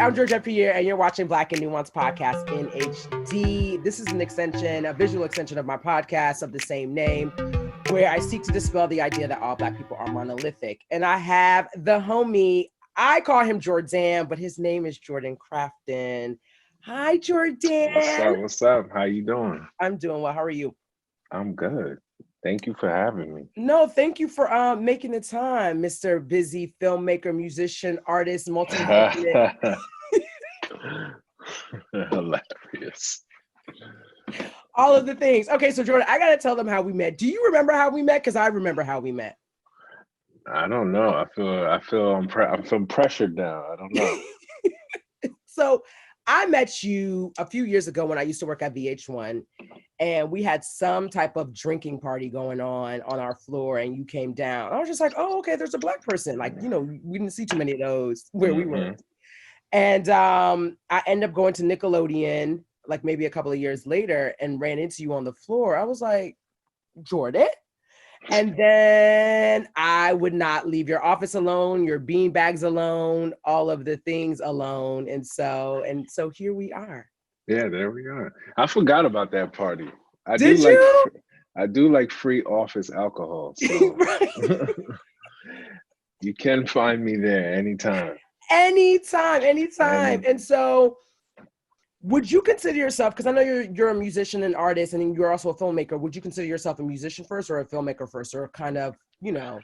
I'm Georgette Pierre, and you're watching Black and Nuanced Podcast in HD. This is an extension, a visual extension of my podcast of the same name, where I seek to dispel the idea that all Black people are monolithic. And I have the homie, I call him Jordan, but his name is Jordan Crafton. Hi, Jordan. What's up? What's up? How you doing? I'm doing well. How are you? I'm good. Thank you for having me. No, thank you for making the time, Mr. Busy filmmaker, musician, artist, multi-hyphenate. Hilarious. All of the things. Okay, so Jordan, I gotta tell them how we met. Do you remember how we met? Because I remember how we met. I don't know. I feel I'm pressured now. I don't know. So I met you a few years ago when I used to work at VH1, and we had some type of drinking party going on our floor, and you came down. I was just like, oh, okay, there's a Black person. Like, you know, we didn't see too many of those where we were. And I ended up going to Nickelodeon, like maybe a couple of years later, and ran into you on the floor. I was like, Jordan? And then I would not leave your office alone, your bean bags alone, all of the things alone. And so here we are. Yeah, there we are. I forgot about that party. I do like free office alcohol. So you can find me there anytime. Anytime. And so would you consider yourself, because I know you're a musician and artist, and you're also a filmmaker, would you consider yourself a musician first or a filmmaker first, or kind of, you know?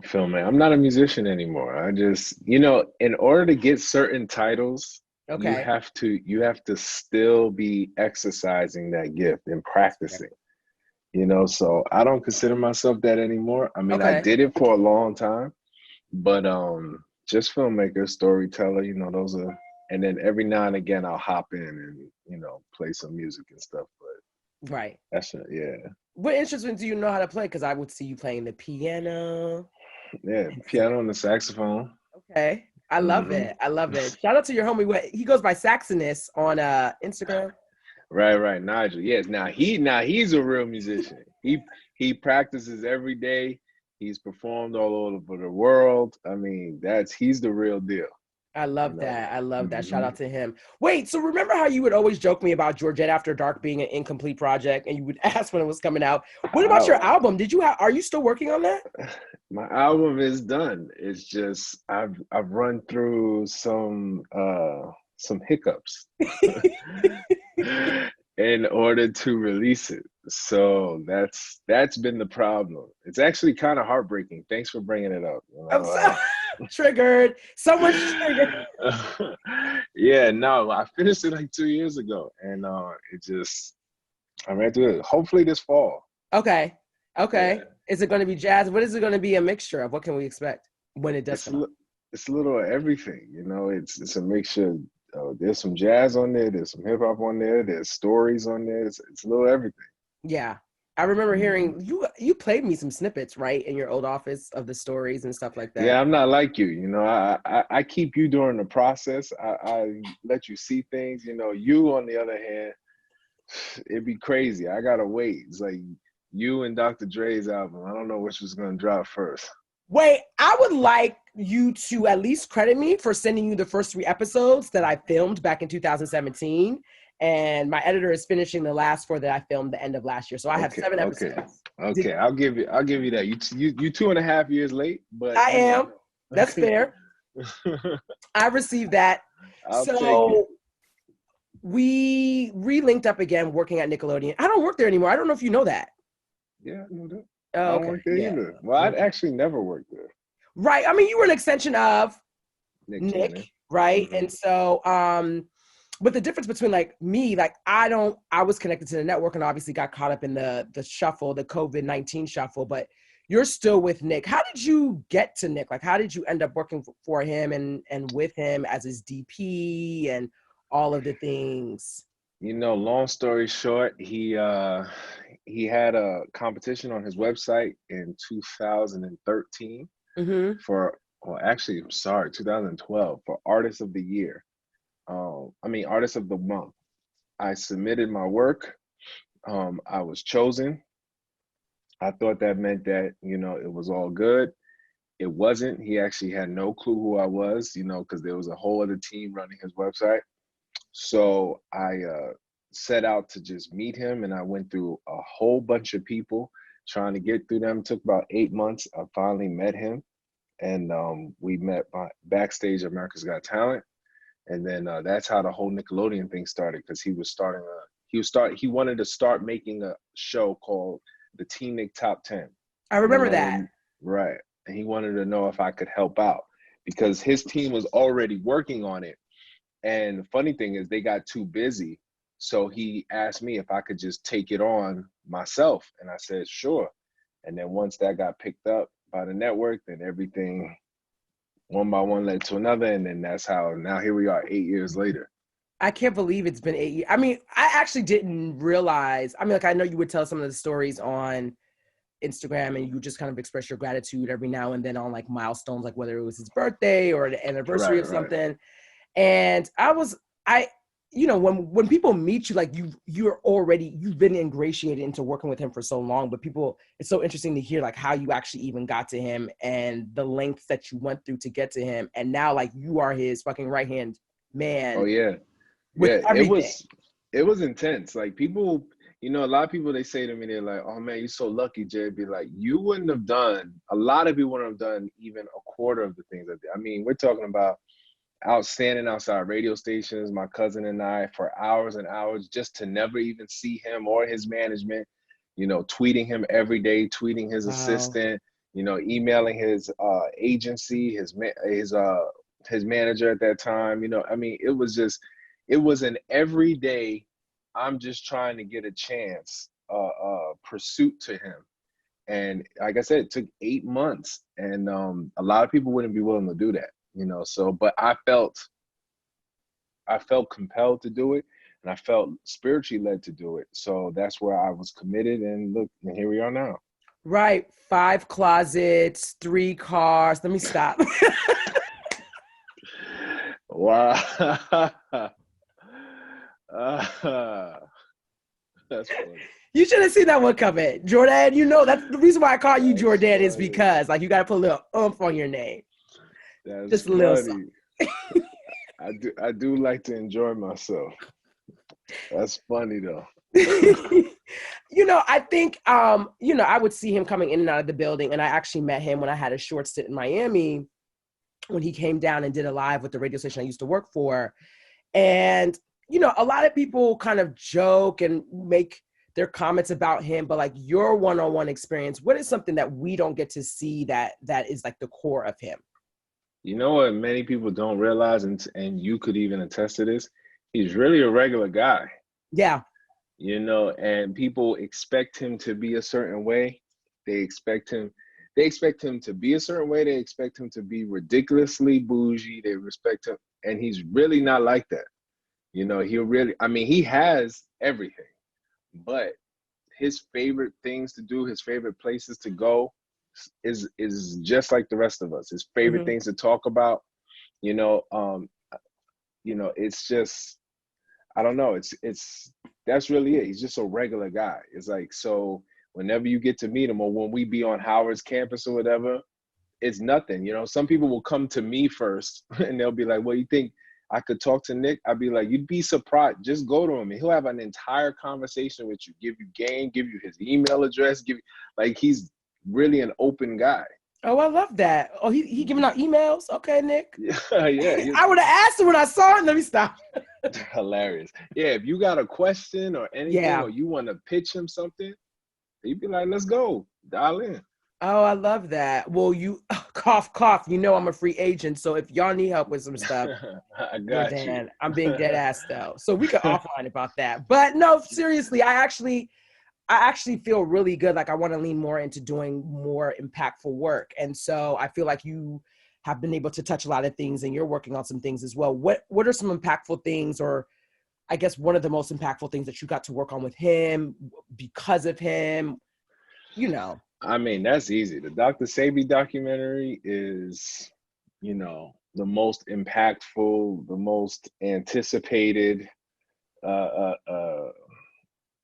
Filmmaker. I'm not a musician anymore. I just, in order to get certain titles, you have to still be exercising that gift and practicing. So I don't consider myself that anymore. I mean, I did it for a long time, but just filmmaker, storyteller, those are. And then every now and again, I'll hop in and, play some music and stuff. But that's it, yeah. What instruments do you know how to play? Because I would see you playing the piano. Yeah, piano and the saxophone. Okay. I love it. I love it. Shout out to your homie. He goes by Saxonist on Instagram. Right. Nigel. Yes. Now he's a real musician. He practices every day. He's performed all over the world. I mean, he's the real deal. I love that. I love that. Shout out to him. Wait, so remember how you would always joke me about Georgette After Dark being an incomplete project, and you would ask when it was coming out? What about your album? Are you still working on that? My album is done. It's just I've run through some hiccups in order to release it. So that's been the problem. It's actually kind of heartbreaking. Thanks for bringing it up. I'm sorry. Triggered. Someone's triggered. Yeah, no, I finished it like 2 years ago, and I ran through it. Hopefully this fall. Okay. Yeah. Is it going to be jazz? What is it going to be a mixture of? What can we expect when it does come out? It's a little of everything. It's a mixture. There's some jazz on there. There's some hip hop on there. There's stories on there. It's a little everything. Yeah. I remember hearing you played me some snippets, right, in your old office of the stories and stuff like that. Yeah, I'm not like you. I keep you during the process. I let you see things. You on the other hand, it'd be crazy. I gotta wait. It's like you and Dr. Dre's album. I don't know which was gonna drop first. Wait, I would like you to at least credit me for sending you the first 3 episodes that I filmed back in 2017. And my editor is finishing the last 4 that I filmed the end of last year. So I have 7 episodes. Okay. I'll give you that. You 2.5 years late, but I am. That's fair. I received that. So we re-linked up again working at Nickelodeon. I don't work there anymore. I don't know if you know that. Yeah, I know that. Oh, I don't work there either. Well, I'd actually never worked there. Right. I mean, you were an extension of Nick, right? Mm-hmm. And so but the difference between me, I was connected to the network and obviously got caught up in the shuffle, the COVID-19 shuffle, but you're still with Nick. How did you get to Nick? How did you end up working for him and with him as his DP and all of the things? Long story short, he had a competition on his website in 2013 2012 for Artist of the Year. Artist of the Month. I submitted my work. I was chosen. I thought that meant that, it was all good. it wasn't. He actually had no clue who I was, you know, because there was a whole other team running his website. So I set out to just meet him, and I went through a whole bunch of people trying to get through them. It took about 8 months. I finally met him, and we met backstage at America's Got Talent, and then that's how the whole Nickelodeon thing started, because he wanted to start making a show called the Teen Nick Top 10. I remember that. Right. And he wanted to know if I could help out because his team was already working on it. And the funny thing is they got too busy. So he asked me if I could just take it on myself. And I said, sure. And then once that got picked up by the network, then everything one by one led to another. And then that's how now here we are 8 years later. I can't believe it's been 8 years. I mean, I actually didn't realize. I mean, like, I know you would tell some of the stories on Instagram and you just kind of express your gratitude every now and then on like milestones, like whether it was his birthday or the anniversary of something. Right. And you know, when people meet you, like you've been ingratiated into working with him for so long, but it's so interesting to hear like how you actually even got to him and the lengths that you went through to get to him. And now like you are his fucking right-hand man. Oh yeah. Yeah, it was intense. Like people, you know, a lot of people, they say to me, they're like, oh man, you're so lucky, Jay. Be like, you wouldn't have done, a lot of people wouldn't have done even a quarter of the things I did. I mean, we're talking about standing outside radio stations, my cousin and I, for hours and hours, just to never even see him or his management, you know, tweeting him every day, tweeting his assistant, you know, emailing his agency, his manager at that time. You know, I mean, it was an everyday, I'm just trying to get a chance pursuit to him. And like I said, it took 8 months, and a lot of people wouldn't be willing to do that, you know. So, but I felt compelled to do it, and I felt spiritually led to do it. So that's where I was committed, and look, and here we are now. Right. 5 closets, 3 cars. Let me stop. Wow. That's funny. You should have seen that one coming. Jordan, you know, that's the reason why I call you Jordan is because like you got to put a little oomph on your name. That's just a little something. I do like to enjoy myself. That's funny though. You know, I think, you know, I would see him coming in and out of the building, and I actually met him when I had a short stint in Miami when he came down and did a live with the radio station I used to work for. And, you know, a lot of people kind of joke and make their comments about him, but like your one-on-one experience, what is something that we don't get to see that is like the core of him? You know what many people don't realize, and you could even attest to this, he's really a regular guy. Yeah. You know, and people expect him to be a certain way. They expect him to be a certain way. They expect him to be ridiculously bougie. They respect him, and he's really not like that. You know, he has everything, but his favorite things to do, his favorite places to go is just like the rest of us. His favorite things to talk about, you know, it's just, I don't know. That's really it. He's just a regular guy. It's like, so whenever you get to meet him, or when we be on Howard's campus or whatever, it's nothing. You know, some people will come to me first and they'll be like, well, you think I could talk to Nick? I'd be like, you'd be surprised. Just go to him and he'll have an entire conversation with you, give you game, give you his email address, like he's really an open guy. Oh, I love that. Oh, he giving out emails? Okay, Nick. Yeah. I would have asked him when I saw it. Let me stop. Hilarious. Yeah, if you got a question or anything, or you want to pitch him something, he'd be like, let's go. Dial in. Oh, I love that. Well, you cough, cough. You know I'm a free agent, so if y'all need help with some stuff, I got you. I'm being dead ass though, so we could offline about that. But no, seriously, I actually feel really good. Like I want to lean more into doing more impactful work, and so I feel like you have been able to touch a lot of things, and you're working on some things as well. What are some impactful things, or I guess one of the most impactful things that you got to work on with him because of him? You know. I mean, that's easy. The Dr. Sebi documentary is, you know, the most impactful, the most anticipated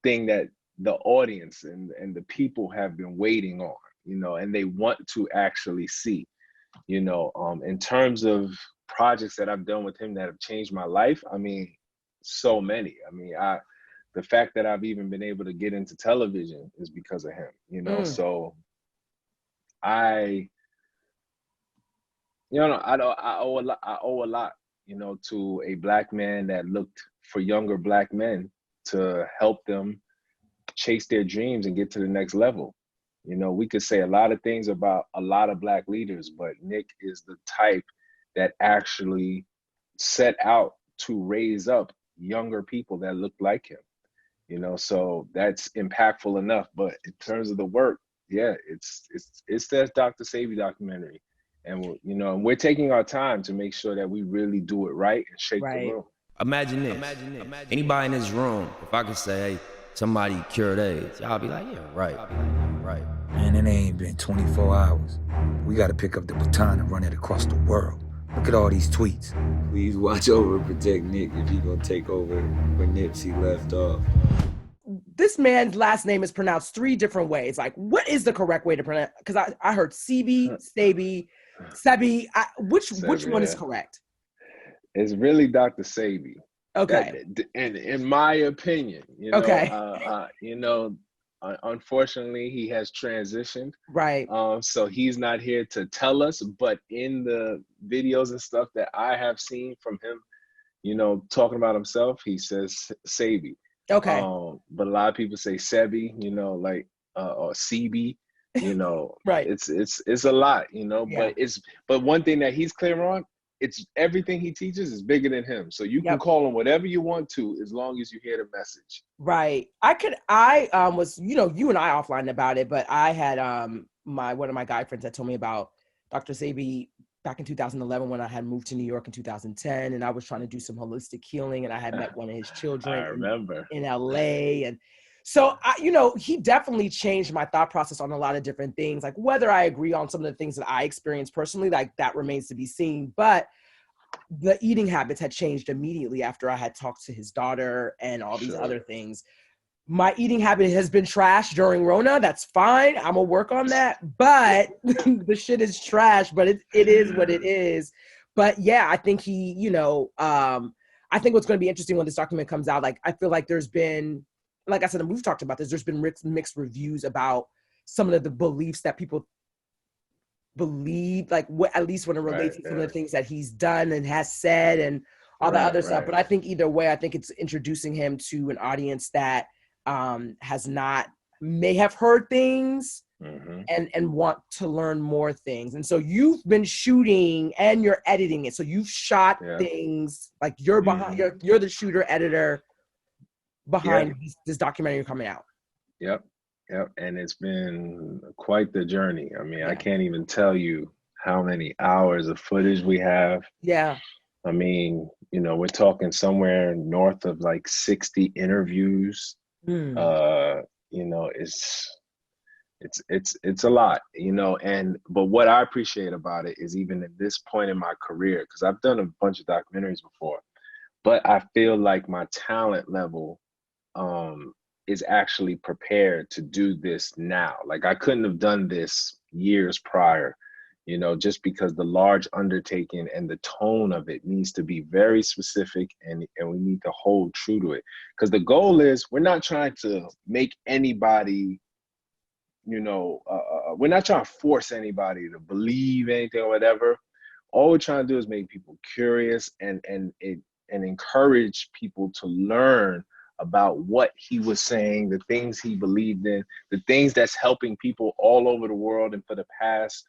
thing that the audience and the people have been waiting on, you know, and they want to actually see. In terms of projects that I've done with him that have changed my life, I mean, so many. I mean, the fact that I've even been able to get into television is because of him, so I owe a lot, to a Black man that looked for younger Black men to help them chase their dreams and get to the next level. We could say a lot of things about a lot of Black leaders, but Nick is the type that actually set out to raise up younger people that look like him. So that's impactful enough. But in terms of the work, yeah, it's that Dr. Sebi documentary. And we're taking our time to make sure that we really do it right and shake the room. Imagine this. Anybody in this room, if I could say, hey, somebody cured AIDS, y'all be like, yeah, right. Man, it ain't been 24 hours. We gotta pick up the baton and run it across the world. Look at all these tweets. Please watch over and protect Nick if he gonna take over where Nipsey left off. This man's last name is pronounced 3 different ways. Like, what is the correct way to pronounce? Because I heard Sebi, Sebi. Which one is correct? It's really Dr. Sebi. Okay. And in my opinion, okay. Unfortunately, he has transitioned. Right. So he's not here to tell us, but in the videos and stuff that I have seen from him, talking about himself, he says Sebi. Okay. But a lot of people say Sebi, or CB, right. It's a lot, yeah. But one thing that he's clear on, it's everything he teaches is bigger than him. So you can call him whatever you want to, as long as you hear the message. Right. I was, you and I offline about it, but I had one of my guy friends that told me about Dr. Sebi back in 2011 when I had moved to New York in 2010, and I was trying to do some holistic healing, and I had met one of his children. I remember. in LA. And so, he definitely changed my thought process on a lot of different things. Like, whether I agree on some of the things that I experienced personally, like, that remains to be seen. But the eating habits had changed immediately after I had talked to his daughter and all these other things. My eating habit has been trash during Rona. That's fine. I'm gonna work on that. But the shit is trash, but it is what it is. But yeah, I think I think what's going to be interesting when this document comes out, like, I feel like there's been, like I said, and we've talked about this, there's been mixed reviews about some of the beliefs that people believe, like, at least when it relates to some of the things that he's done and has said and all the other stuff. But I think either way, I think it's introducing him to an audience that may have heard things and want to learn more things. And so you've been shooting and you're editing it. So you've shot things, like, you're behind, you're the shooter editor behind this documentary coming out. Yep. And it's been quite the journey. I mean, I can't even tell you how many hours of footage we have. Yeah. I mean, we're talking somewhere north of like 60 interviews. It's a lot, but what I appreciate about it is, even at this point in my career, because I've done a bunch of documentaries before, but I feel like my talent level is actually prepared to do this now. Like, I couldn't have done this years prior, just because the large undertaking and the tone of it needs to be very specific, and we need to hold true to it. Because the goal is, we're not trying to make anybody, we're not trying to force anybody to believe anything or whatever. All we're trying to do is make people curious and encourage people to learn about what he was saying, the things he believed in, the things that's helping people all over the world and for the past,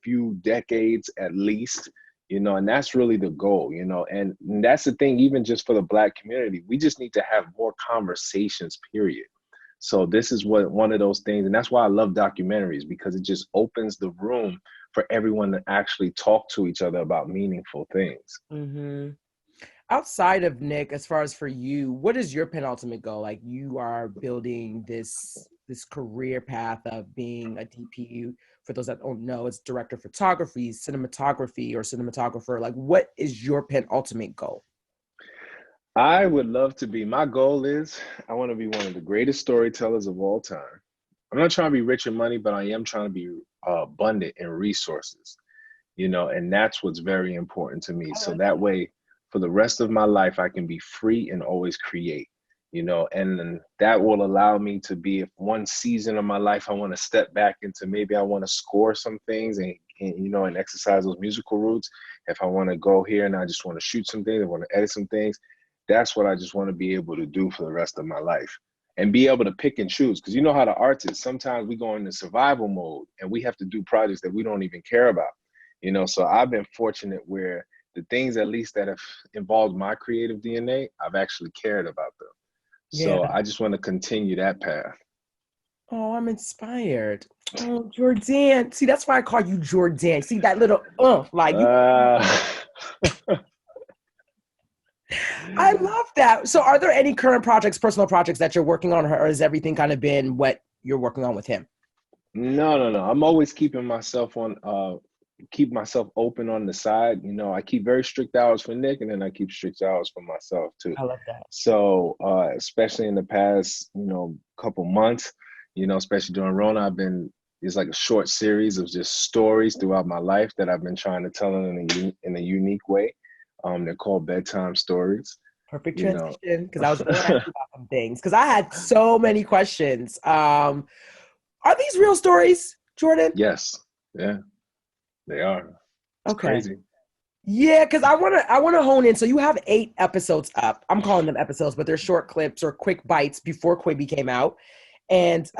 few decades at least, and that's really the goal, and that's the thing, even just for the Black community, we just need to have more conversations, period. So this is one of those things, and that's why I love documentaries, because it just opens the room for everyone to actually talk to each other about meaningful things. Outside of Nick, as far as for you, what is your penultimate goal? Like, you are building this career path of being a DP. For those that don't know, it's director of photography, cinematography, or cinematographer. Like, what is your penultimate goal? I would love to be, my goal is, I want to be one of the greatest storytellers of all time. I'm not trying to be rich in money, but I am trying to be abundant in resources. and that's what's very important to me. So that way, for the rest of my life, I can be free and always create, and then that will allow me to be, if one season of my life, I want to step back into, maybe I want to score some things and exercise those musical roots. If I want to go here and I just want to shoot some things, I want to edit some things, that's what I just want to be able to do for the rest of my life and be able to pick and choose. Because how the arts is, sometimes we go into survival mode and we have to do projects that we don't even care about, so I've been fortunate where the things at least that have involved my creative DNA, I've actually cared about them. So I just want to continue that path. Oh, I'm inspired. Oh, Jordan. See, that's why I call you Jordan. See that little like you. I love that. So are there any current projects, personal projects that you're working on, or has everything kind of been what you're working on with him? No. I'm always keeping myself open on the side. I keep very strict hours for Nick, and then I keep strict hours for myself too. I love that. So especially in the past, couple months, especially during Rona, it's like a short series of just stories throughout my life that I've been trying to tell in a unique way. They're called Bedtime Stories. Perfect transition, because I was going to ask you about some things, because I had so many questions. Are these real stories, Jordan? Yes. Yeah, they are. It's crazy. Yeah, because I wanna hone in. So you have 8 episodes up. I'm calling them episodes, but they're short clips or quick bites before Quibi came out. And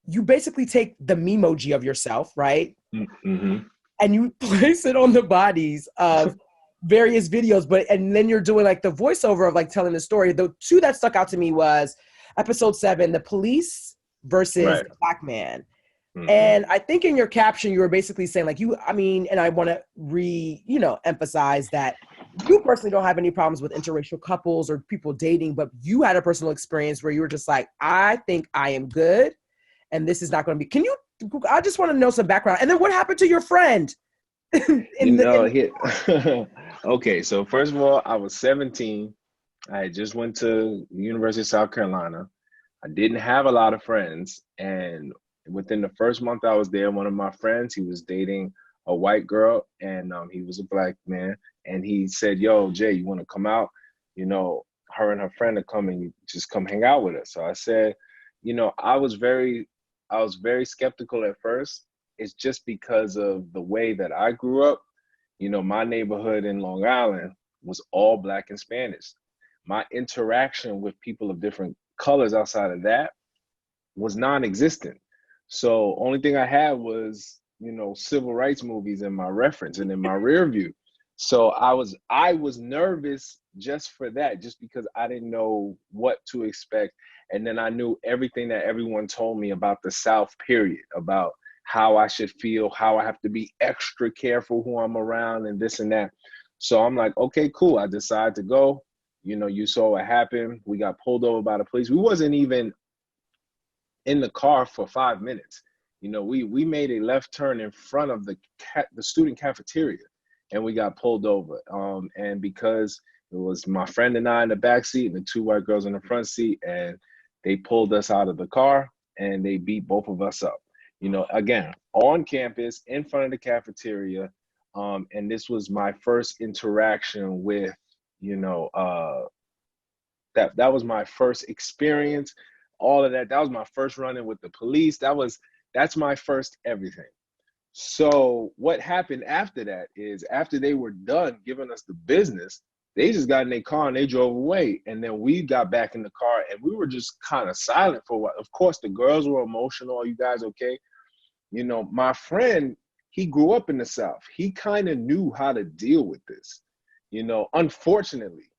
you basically take the memoji of yourself, right? Mm-hmm. And you place it on the bodies of various videos, and then you're doing like the voiceover of like telling the story. The 2 that stuck out to me was episode 7, the police versus the black man. Mm-hmm. And I think in your caption, you were basically saying like and I want to emphasize that you personally don't have any problems with interracial couples or people dating, but you had a personal experience where you were just like, I think I am good and this is not going to be, I just want to know some background. And then what happened to your friend? Okay, so first of all, I was 17. I had just went to the University of South Carolina. I didn't have a lot of friends, and within the first month I was there, one of my friends, he was dating a white girl, and he was a black man, and he said, yo, Jay, you want to come out? Her and her friend are coming, you just come hang out with us. So I said, I was very skeptical at first. It's just because of the way that I grew up. My neighborhood in Long Island was all Black and Spanish. My interaction with people of different colors outside of that was non-existent. So only thing I had was, civil rights movies in my reference and in my rear view. So I was nervous just for that, just because I didn't know what to expect. And then I knew everything that everyone told me about the South, period, about how I should feel, how I have to be extra careful who I'm around and this and that. So I'm like, okay, cool. I decided to go. You saw what happened. We got pulled over by the police. We wasn't even in the car for 5 minutes. We made a left turn in front of the student cafeteria, and we got pulled over. And because it was my friend and I in the back seat and the 2 white girls in the front seat, and they pulled us out of the car and they beat both of us up. Again, on campus, in front of the cafeteria. And this was my first interaction with, that was my first experience, all of that. That was my first run-in with the police. That's my first everything. So what happened after that is, after they were done giving us the business, they just got in their car and they drove away. And then we got back in the car and we were just kind of silent for a while. Of course, the girls were emotional. Are you guys okay? My friend, he grew up in the South. He kind of knew how to deal with this, unfortunately.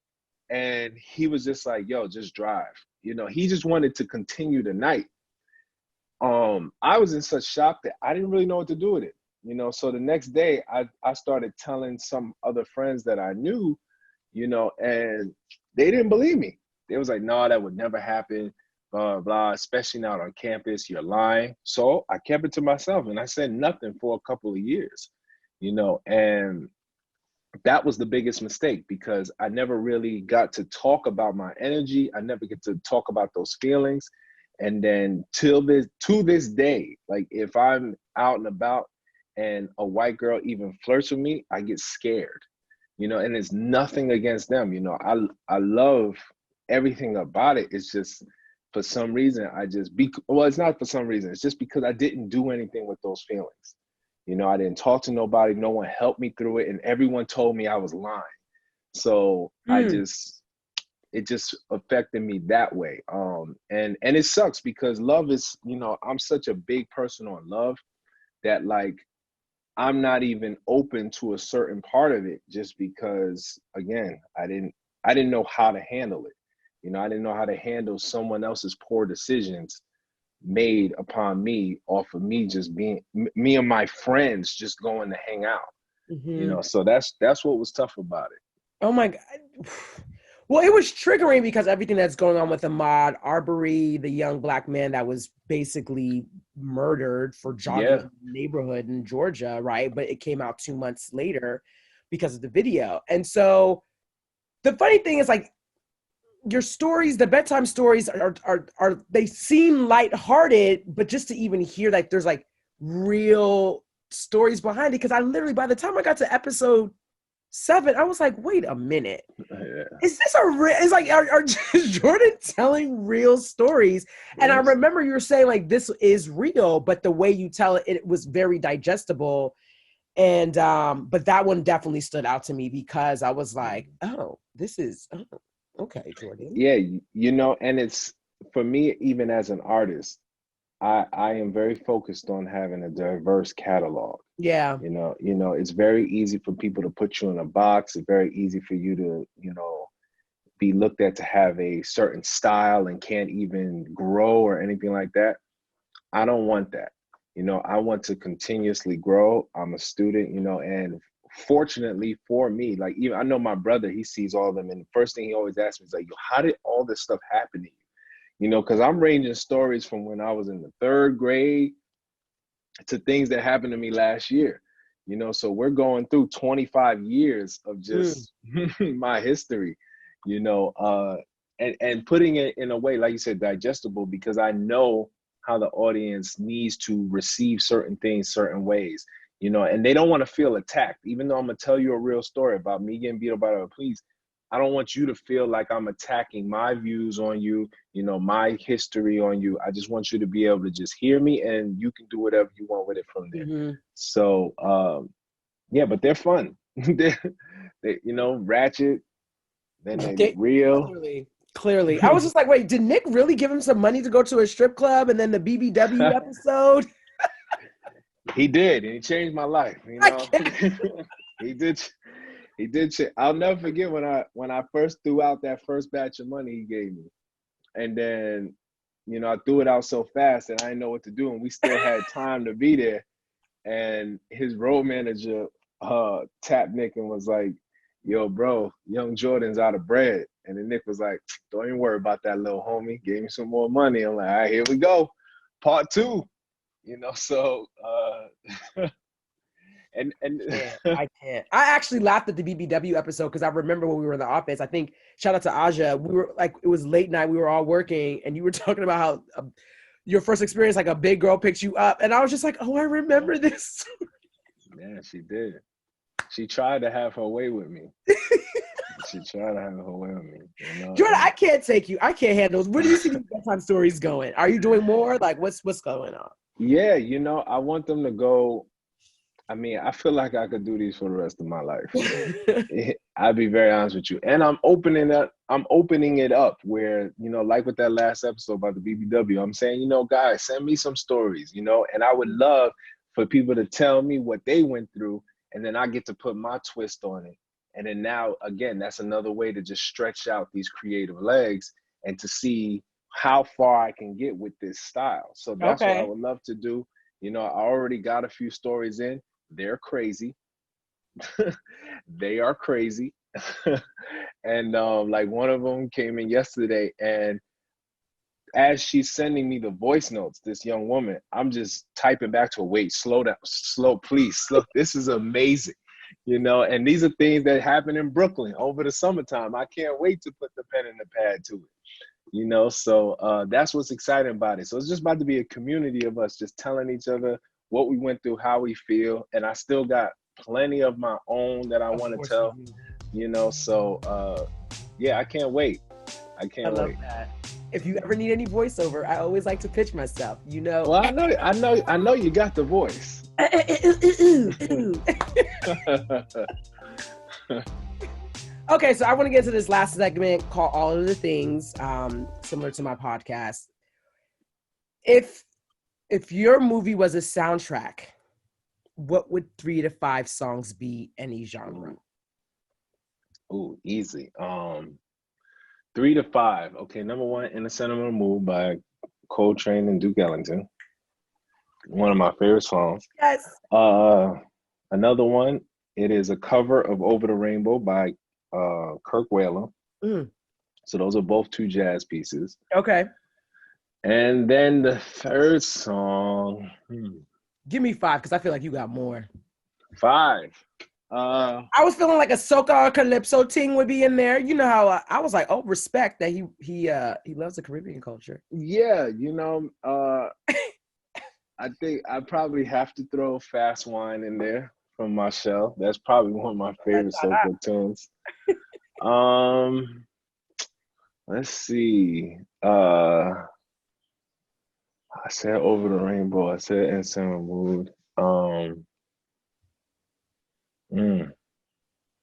And he was just like, yo, just drive. He just wanted to continue the night. I was in such shock that I didn't really know what to do with it. So the next day I started telling some other friends that I knew, and they didn't believe me. They was like, no, that would never happen, blah, blah, blah, especially not on campus, you're lying. So I kept it to myself and I said nothing for a couple of years, and that was the biggest mistake, because I never really got to talk about my energy. I never get to talk about those feelings. And then to this day, like if I'm out and about and a white girl even flirts with me, I get scared, and it's nothing against them. I love everything about it. It's just, for some reason, it's not for some reason. It's just because I didn't do anything with those feelings. I didn't talk to nobody. No one helped me through it. And everyone told me I was lying. So it just affected me that way. And it sucks because love is, I'm such a big person on love that, like, I'm not even open to a certain part of it just because, again, I didn't know how to handle it. I didn't know how to handle someone else's poor decisions made upon me off of me just being me and my friends just going to hang out. So that's what was tough about it. Oh my God. Well, it was triggering because everything that's going on with Ahmaud Arbery, the young Black man that was basically murdered for jogging in the neighborhood in Georgia, right? But it came out 2 months later because of the video. And so the funny thing is, like, your stories, the bedtime stories are they seem lighthearted, but just to even hear like there's like real stories behind it. Because I literally, by the time I got to episode 7, I was like, wait a minute. Is this it's like, are Jordan telling real stories? And I remember you were saying like, this is real, but the way you tell it, it was very digestible. And, but that one definitely stood out to me because I was like, oh, this is, okay, Jordan. Yeah, and it's, for me, even as an artist, I am very focused on having a diverse catalog. Yeah. It's very easy for people to put you in a box. It's very easy for you to, be looked at to have a certain style and can't even grow or anything like that. I don't want that. I want to continuously grow. I'm a student, and fortunately for me, like, even I know my brother, he sees all of them, and the first thing he always asks me is like, yo, how did all this stuff happen to you? Because I'm ranging stories from when I was in the 3rd grade to things that happened to me last year. So we're going through 25 years of just my history, and putting it in a way, like you said, digestible, because I know how the audience needs to receive certain things certain ways, and they don't want to feel attacked. Even though I'm gonna tell you a real story about me getting beat up by the police, I don't want you to feel like I'm attacking my views on you, my history on you. I just want you to be able to just hear me, and you can do whatever you want with it from there. So, but they're fun. they ratchet, then they're real. Clearly. I was just like, wait, did Nick really give him some money to go to a strip club and then the BBW episode? He did, and he changed my life. He did. He did. I'll never forget when I first threw out that first batch of money he gave me, and then I threw it out so fast and I didn't know what to do, and we still had time to be there. And his road manager tapped Nick and was like, "Yo, bro, young Jordan's out of bread." And then Nick was like, "Don't even worry about that, little homie. Gave me some more money." I'm like, "All right, here we go, part 2." So. And I can't. I actually laughed at the BBW episode because I remember when we were in the office. I think, shout out to Aja, we were like, it was late night, we were all working, and you were talking about how your first experience, like a big girl picked you up, and I was just like, oh, I remember this. Yeah, she did. She tried to have her way with me. Jordan, I can't take you. I can't handle those. Where do you see these bedtime stories going? Are you doing more? Like, what's going on? Yeah, I want them to go. I mean, I feel like I could do these for the rest of my life. I'll be very honest with you. And I'm opening it up where, like with that last episode about the BBW, I'm saying, guys, send me some stories, and I would love for people to tell me what they went through, and then I get to put my twist on it. And then now, again, that's another way to just stretch out these creative legs and to see how far I can get with this style. So that's what I would love to do. I already got a few stories in. They're crazy. They are crazy. And like one of them came in yesterday, and as she's sending me the voice notes, this young woman, I'm just typing back to her, wait, slow down, slow, please, slow. This is amazing. And these are things that happen in Brooklyn over the summertime. I can't wait to put the pen and the pad to it. So that's what's exciting about it. So it's just about to be a community of us just telling each other what we went through, how we feel, and I still got plenty of my own that I want to tell. So yeah, I can't wait. I love that. If you ever need any voiceover, I always like to pitch myself. Well, I know you got the voice. Okay, so I want to get to this last segment called All of the Things, similar to my podcast. If your movie was a soundtrack, what would 3 to 5 songs be, any genre? Ooh, easy. 3 to 5. Okay, number 1, In a Sentimental Mood by Coltrane and Duke Ellington. One of my favorite songs. Yes. Another one, it is a cover of Over the Rainbow by Kirk Whalum. So those are both 2 jazz pieces. Okay. And then the third song. Give me 5, because I feel like you got more. 5. I was feeling like a soca or calypso ting would be in there. You know how I was like, oh, respect that he loves the Caribbean culture. Yeah, I think I probably have to throw Fast Wine in there from Marshall. That's probably one of my favorite soca tunes. Let's see. I said Over the Rainbow. I said In Summer Mood.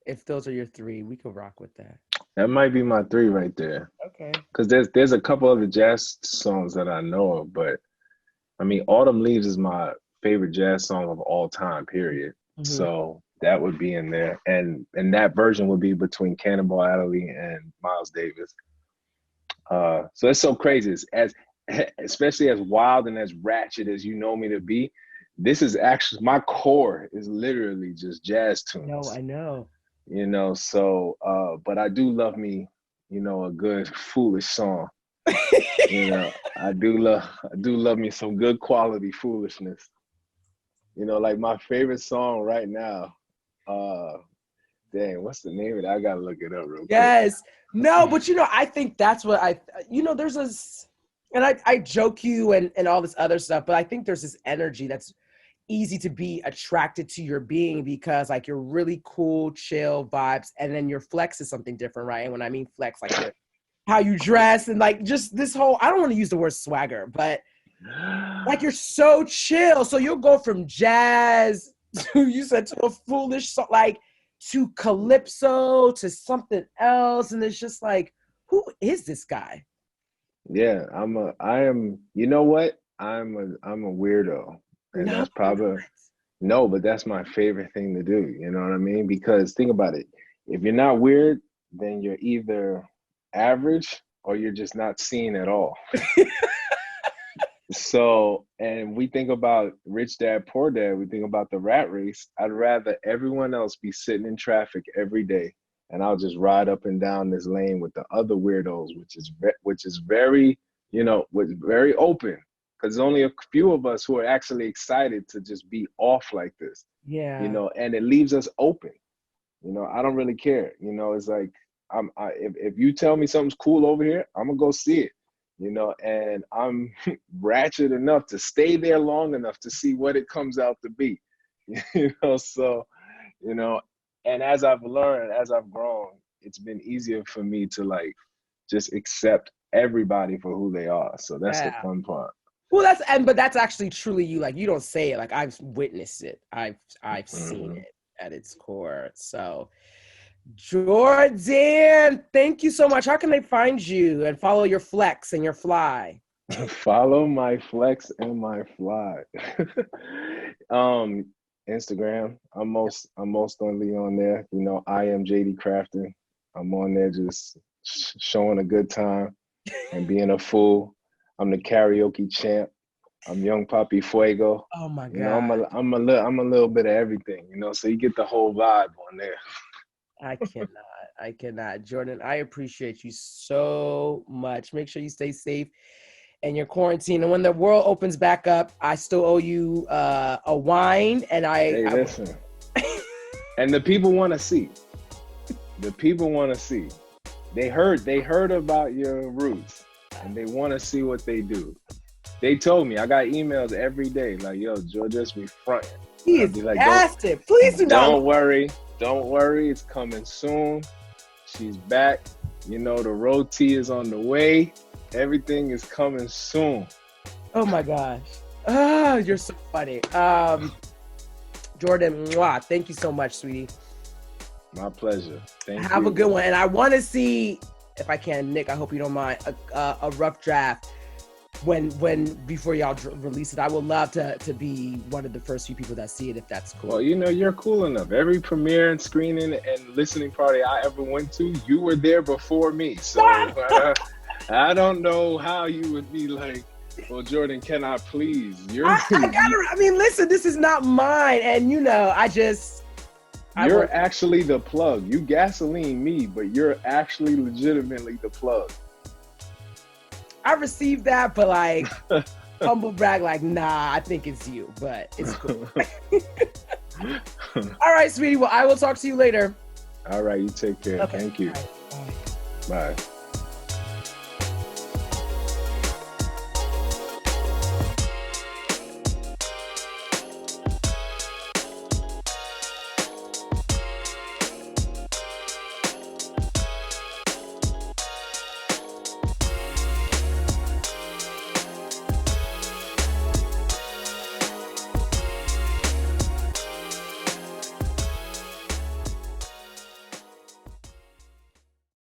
If those are your 3, we could rock with that. That might be my 3 right there. Okay. Because there's a couple other jazz songs that I know of, but I mean, Autumn Leaves is my favorite jazz song of all time, period. So that would be in there. And that version would be between Cannonball Adderley and Miles Davis. So it's so crazy. Especially as wild and as ratchet as you know me to be, this is actually, my core is literally just jazz tunes. No, I know. So, but I do love me, a good foolish song. I do love me some good quality foolishness. Like my favorite song right now, dang, what's the name of it? I gotta look it up real quick. Yes. No, but I think that's what there's this, and I joke you and all this other stuff, but I think there's this energy that's easy to be attracted to your being, because like you're really cool, chill vibes, and then your flex is something different, right? And when I mean flex, like how you dress and like just this whole, I don't want to use the word swagger, but like you're so chill. So you'll go from jazz to, you said, to a foolish song, like to calypso to something else, and it's just like, who is this guy? Yeah, I am. You know what? I'm a weirdo, and that's probably no, but that's my favorite thing to do. You know what I mean? Because think about it. If you're not weird, then you're either average or you're just not seen at all. So, and we think about Rich Dad, Poor Dad, we think about the rat race. I'd rather everyone else be sitting in traffic every day, and I'll just ride up and down this lane with the other weirdos, which is very, very open, because there's only a few of us who are actually excited to just be off like this. Yeah. And it leaves us open. I don't really care. It's like, if you tell me something's cool over here, I'm gonna go see it. And I'm ratchet enough to stay there long enough to see what it comes out to be. So, and as I've learned, as I've grown, it's been easier for me to like just accept everybody for who they are. So that's the fun part. Well, but that's actually truly you. Like, you don't say it. Like, I've witnessed it. I've seen it at its core. So, Jordan, thank you so much. How can they find you and follow your flex and your fly? Follow my flex and my fly. Instagram. I'm mostly on there. I am JD Crafton. I'm on there just showing a good time and being a fool. I'm the karaoke champ. I'm Young Papi Fuego. Oh my God. I'm a little bit of everything, so you get the whole vibe on there. I cannot. Jordan, I appreciate you so much. Make sure you stay safe and you're quarantined. And when the world opens back up, I still owe you a wine. And listen. And the people want to see. The people want to see. They heard about your roots, and they want to see what they do. They told me, I got emails every day like, yo, Georges be fronting. He is like, please do not. Don't worry, it's coming soon. She's back. You know, the roti is on the way. Everything is coming soon. Oh my gosh. Oh, you're so funny. Jordan, thank you so much, sweetie. My pleasure. Thank you. Have a good one. And I want to see, if I can, Nick, I hope you don't mind, a rough draft before y'all release it. I would love to be one of the first few people that see it, if that's cool. Well, you know, you're cool enough. Every premiere and screening and listening party I ever went to, you were there before me. So I don't know how you would be like, well, Jordan, can I please? Listen, this is not mine. And you know, you're actually the plug. You gasoline me, but you're actually legitimately the plug. I received that, but like, humble brag, like, nah, I think it's you, but it's cool. All right, sweetie. Well, I will talk to you later. All right, you take care. Okay. Thank you. Right. Bye. Bye.